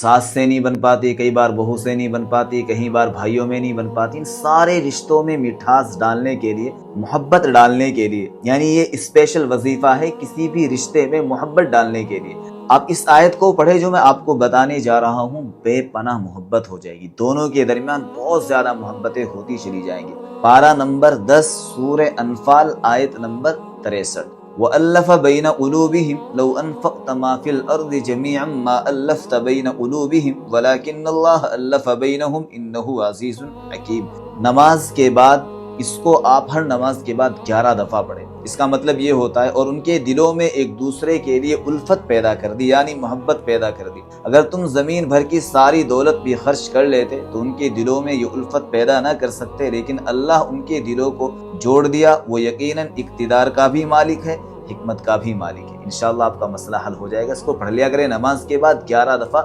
ساس سے نہیں بن پاتی، کئی بار بہو سے نہیں بن پاتی، کئی بار بھائیوں میں نہیں بن پاتی۔ ان سارے رشتوں میں مٹھاس ڈالنے کے لیے، محبت ڈالنے کے لیے، یعنی یہ اسپیشل وظیفہ ہے کسی بھی رشتے میں محبت ڈالنے کے لیے۔ آپ اس آیت کو پڑھے جو میں آپ کو بتانے جا رہا ہوں، بے پناہ محبت ہو جائے گی، دونوں کے درمیان بہت زیادہ محبتیں ہوتی چلی جائیں گی۔ پارہ نمبر 10 سورہ انفال آیت نمبر 63۔ وَأَلَّفَ بَيْنَ قُلُوبِهِمْ لَوْ أَنفَقْتَ مَا فِي الْأَرْضِ جَمِيعًا مَا أَلَّفْتَ بَيْنَ قُلُوبِهِمْ وَلَكِنَّ اللَّهَ أَلَّفَ بَيْنَهُمْ إِنَّهُ عَزِيزٌ حَكِيمٌ۔ نماز کے بعد اس کو آپ ہر نماز کے بعد 11 دفعہ پڑھیں۔ اس کا مطلب یہ ہوتا ہے اور ان کے دلوں میں ایک دوسرے کے لیے الفت پیدا کر دی، یعنی محبت پیدا کر دی۔ اگر تم زمین بھر کی ساری دولت بھی خرچ کر لیتے تو ان کے دلوں میں یہ الفت پیدا نہ کر سکتے، لیکن اللہ ان کے دلوں کو جوڑ دیا۔ وہ یقیناً اقتدار کا بھی مالک ہے، حکمت کا بھی مالک ہے۔ انشاءاللہ آپ کا مسئلہ حل ہو جائے گا۔ اس کو پڑھ لیا کریں نماز کے بعد 11 دفعہ۔